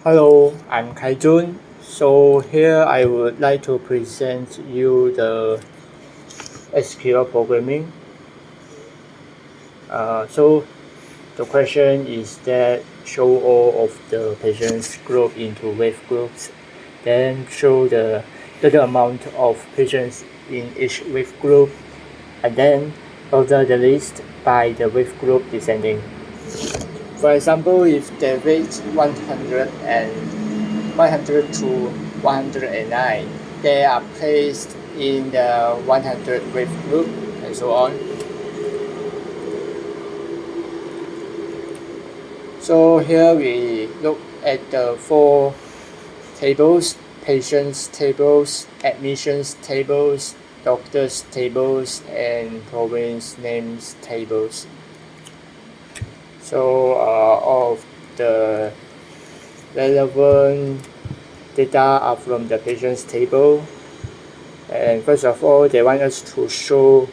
Hello, I'm JUN. So here I would like to present you the SQL programming. So the question is that show all of the patients group into wave groups, then show the total amount of patients in each wave group, and then order the list by the wave group descending. For example, if the weight 100 to 109, they are placed in the 100 wave group and so on. So here we look at the four tables: patients tables, admissions tables, doctors tables, and province names tables. So all of the relevant data are from the patients table, and first of all they want us to show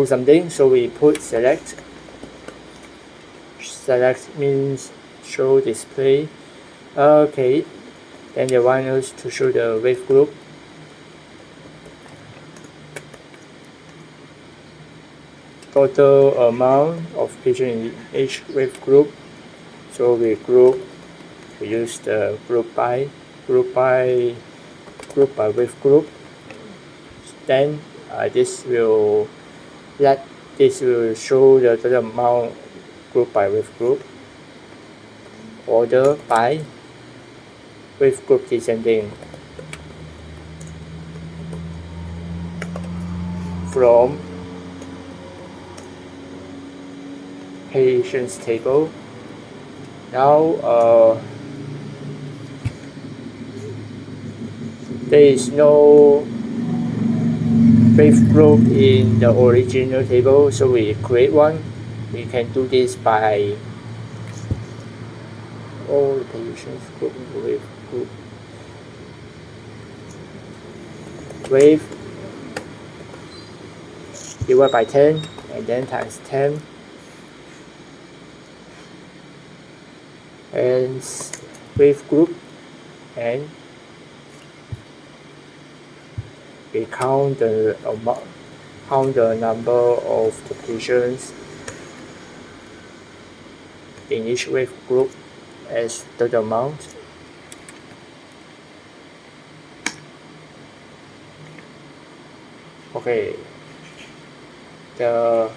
something, so we put select means show display. Okay, then they want us to show the wave group. Total amount of patients in each wave group, so we use the group by wave group. Then this will show the total amount group by wave group, order by wave group descending from patients table. Now there is no wave group in the original table, so we create one. We can do this by all the patients group into wave group. Wave divided by 10 and then times 10, and wave group, and we count the number of the patients in each wave group as total amount. Okay, the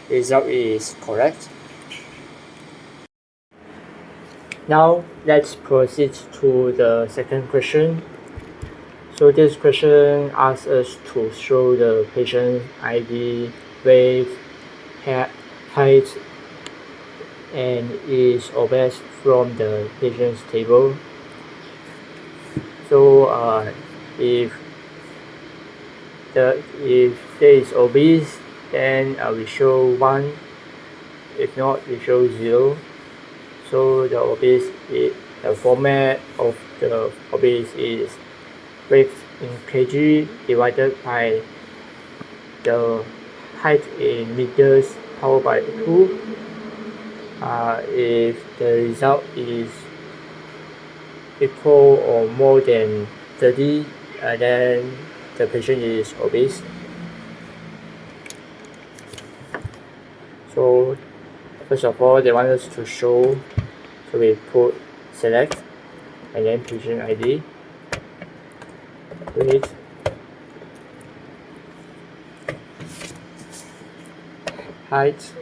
result is correct. Now let's proceed to the second question. So this question asks us to show the patient ID, weight, height, and is obese from the patient's table. So if there is obese, then we show 1. If not, we show 0. So the obese the format of the obese is weight in kg divided by the height in meters powered by 2. If the result is equal or more than 30, then the patient is obese. So first of all, they want us to show, so we put select and then patient ID, weight, height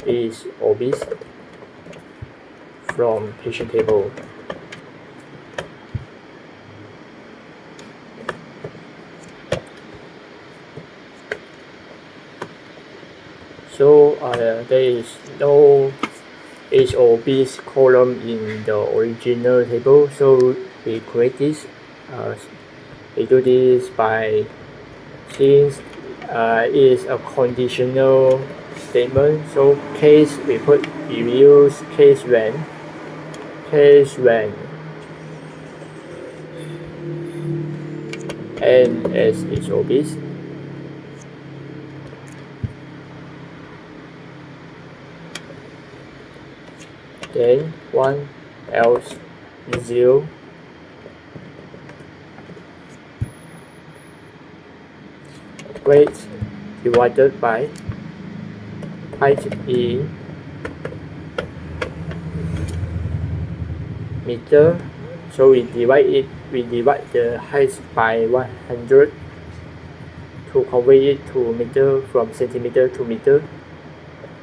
is obese from patient table. So there is no obese column in the original table, so we create this. We do this by, since it is a conditional statement, so we use case when n is obese. then 1 else 0. Weight divided by height in meter. So we divide the height by 100 to convert it to meter from centimeter to meter.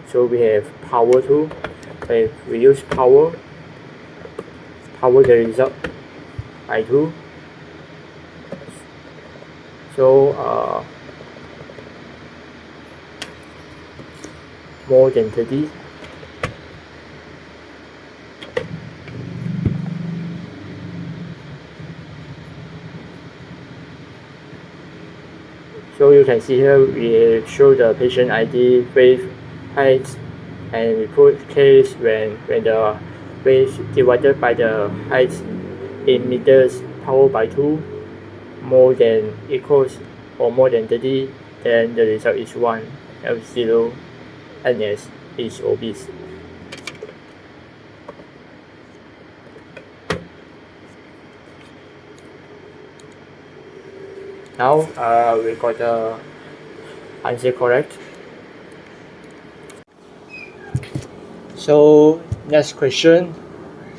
So we have power 2. If we use power the result by 2. So more than 30. So you can see here we show the patient ID, weight, height, and we put case when the weight divided by the height in meters power by 2 more than equals or more than 30, then the result is 1, F0, NS is obese. Now we got the answer correct. So next question,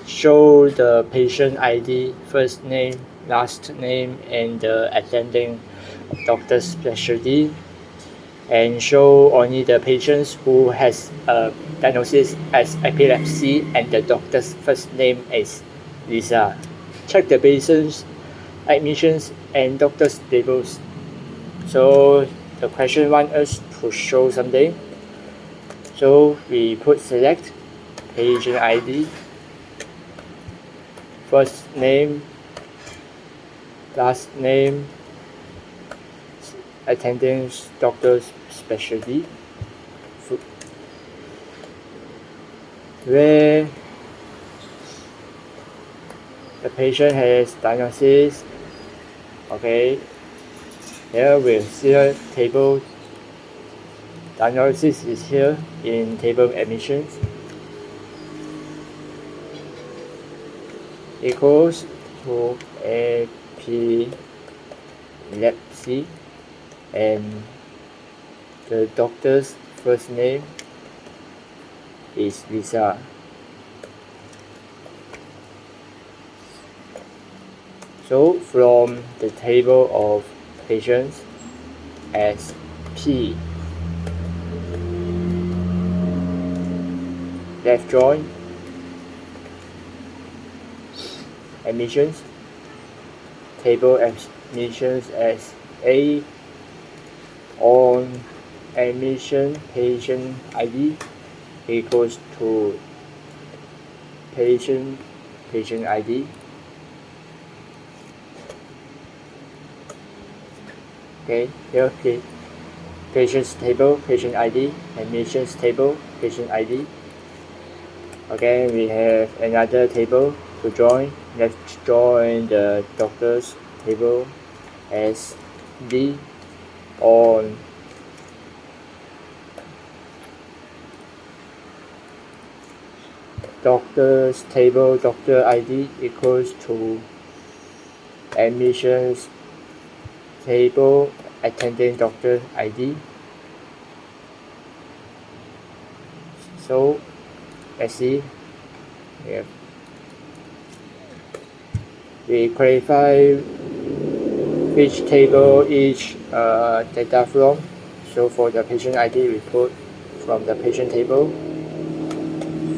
show the patient ID, first name, last name, and the attending doctor's specialty, and show only the patients who has a diagnosis as epilepsy and the doctor's first name is Lisa. Check the patient's admissions and doctor's tables. So the question wants us to show something. So we put select patient ID, first name, last name, attending doctor's specialty, where the patient has diagnosis. Okay, here we see a table. Diagnosis is here in table admissions. Equals to epilepsy, and the doctor's first name is Lisa. So from the table of patients as P, left join, admissions, table admissions as A, on admission patient ID equals to patient ID. Okay, here patient's table, patient ID, admissions table, patient ID. Okay, we have another table to join. Let's join the doctor's table as D, on doctor's table, doctor ID equals to admissions table, attending doctor ID. So let's see. Yeah. We clarify which table each data from. So for the patient ID, we put from the patient table,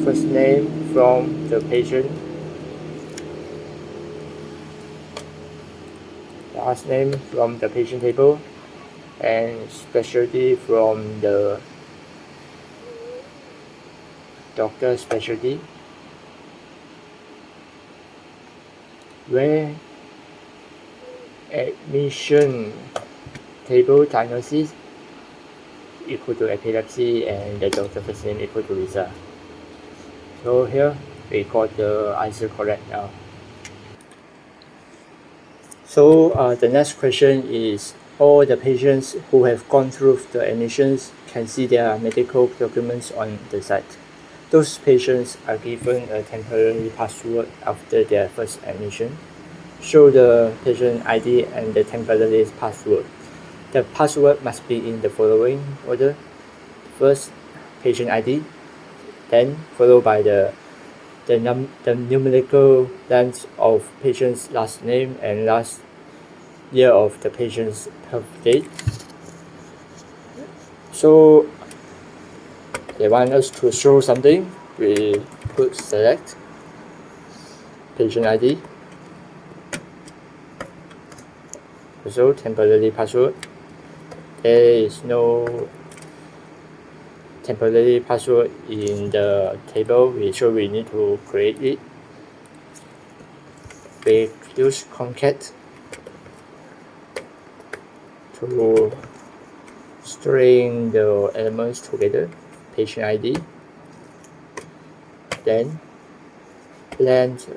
first name from the patient, last name from the patient table, and specialty from the doctor specialty, where admission table diagnosis equal to epilepsy and the doctor first name equal to Lisa. So here we got the answer correct now. So the next question is, all the patients who have gone through the admissions can see their medical documents on the site. those patients are given a temporary password after their first admission. Show the patient ID and the temporary password. The password must be in the following order. First, patient ID, then followed by the numerical length of patient's last name and last year of the patient's birthday. So they want us to show something. We put select patient ID. Also temporary password. There is no temporary password in the table, so we need to create it. We use concat to string the elements together. Patient ID, then length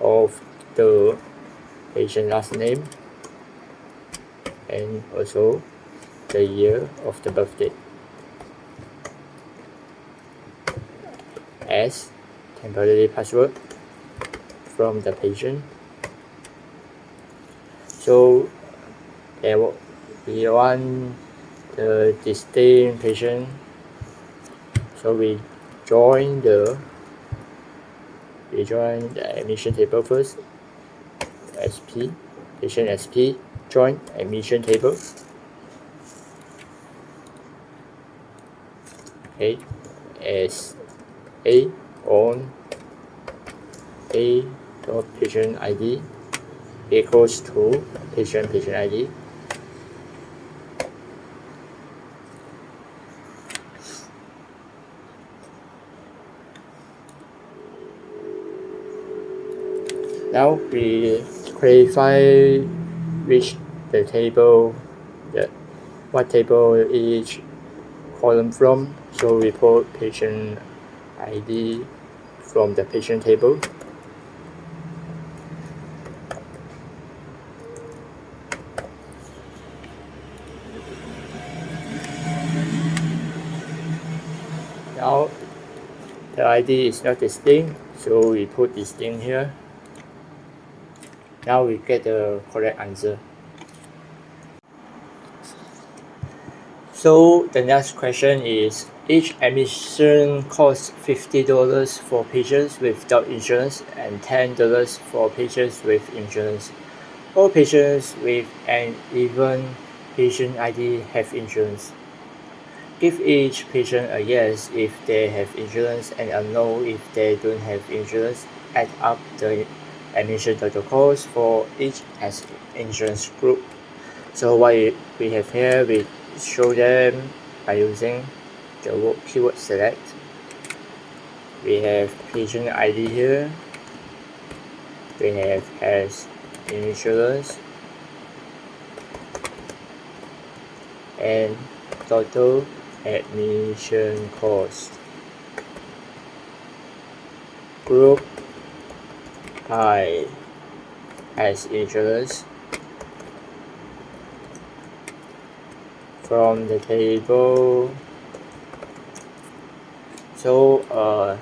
of the patient last name, and also the year of the birthday as temporary password from the patient. So we want the distinct patient, so we join the admission table first. SP, patient SP, join admission table. Okay, as A on A dot patient ID equals to patient ID. Now we clarify which the table, what table each column from. So we put patient ID from the patient table. Now the ID is not distinct, so we put distinct here. Now we get the correct answer. So the next question is, each admission costs $50 for patients without insurance and $10 for patients with insurance. All patients with an even patient ID have insurance. Give each patient a yes if they have insurance and a no if they don't have insurance. Add up the admission total cost for each insurance group. So what we have here, we show them by using the keyword select. We have patient ID here. We have has insurance and total admission cost. Group I has insurance. From the table, so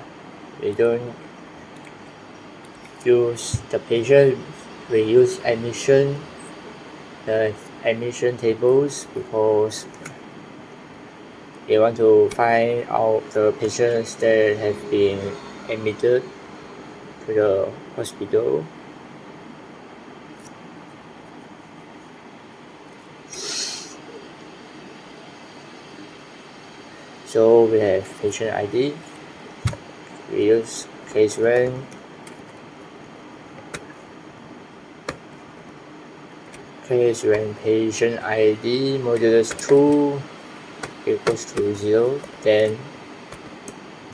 we don't use the patient, we use admission, the admission tables, because we want to find out the patients that have been admitted to the hospital. So we have patient ID, we use case when, patient ID modulus 2 equals to 0, then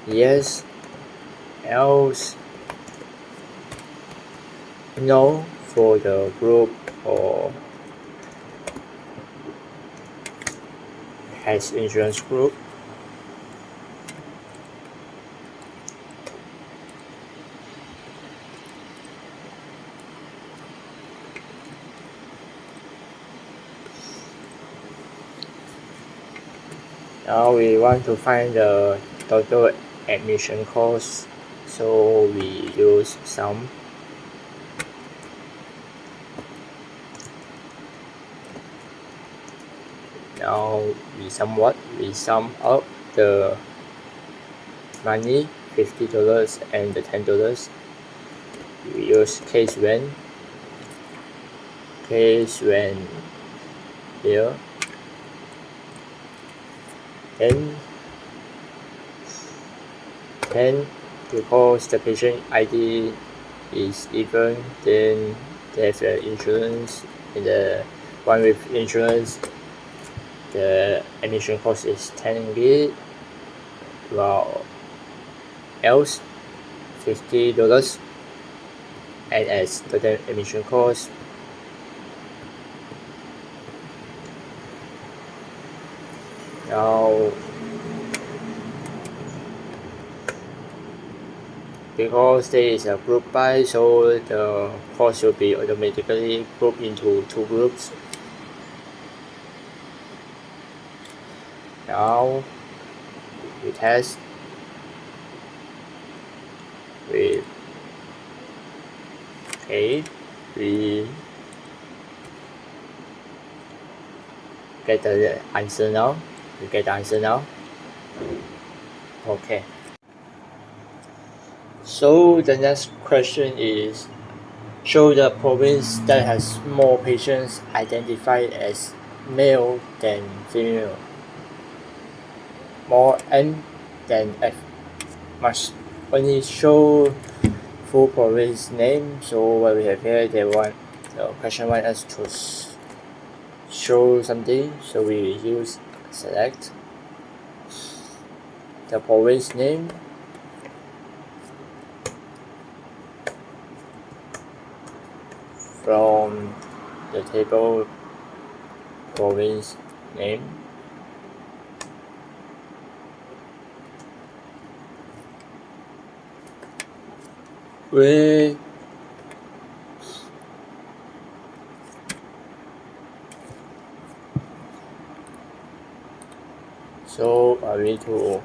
yes, else no for the group or has insurance group. Now we want to find the total admission cost, so we use sum. Now we sum up the money, $50 and the $10. We use case when here, then because the patient ID is even, then there's insurance. In the one with insurance, the admission cost is 10 ringgit, while else $50, and as total admission cost. Now, because there is a group buy, so the cost will be automatically grouped into two groups. Now we test with we get the answer now. Okay. So the next question is, show the province that has more patients identified as male than female. More N than F. Must only show full province name. So what we have here, they want the question want us to show something, so we use select the province name, from the table province name. So we need to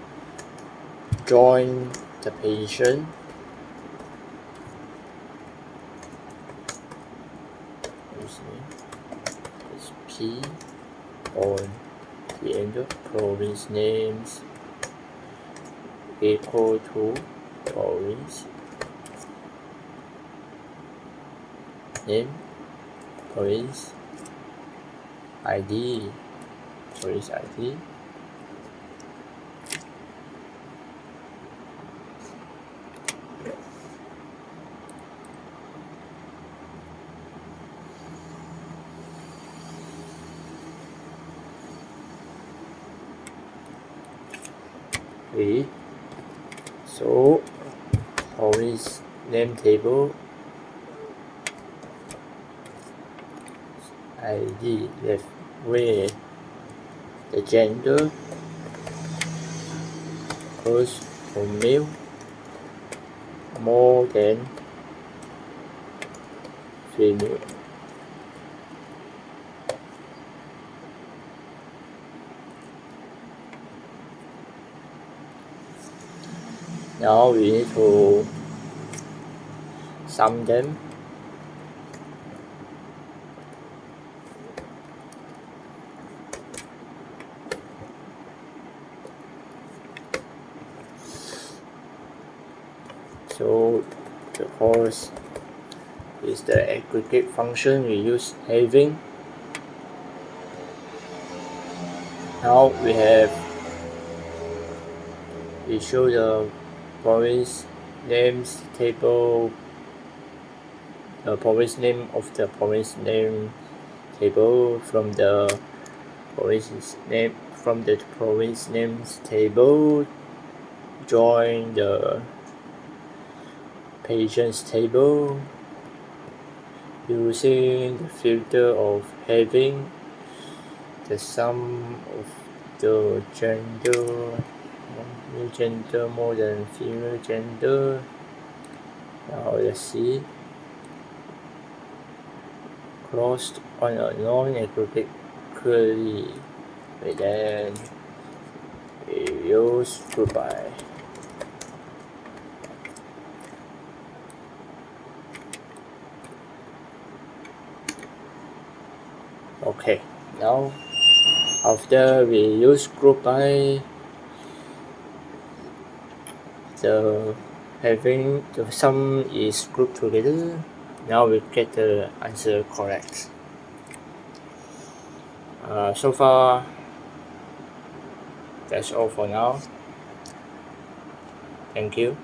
join the patient. Is P on the end of province names equal to province name, province ID, so province name table ID left where the gender goes for male more than female. Now we need to sum them. So the cost is the aggregate function we use having. Now we show the province names table, the province name of the province name table from the province names table, join the patients table using the filter of having the sum of the gender, male gender more than female gender. Now let's see, closed on a non-aggregate curly, then we use group by. Okay, now after we use group by, the having the sum is grouped together. Now we get the answer correct. So far, that's all for now. Thank you.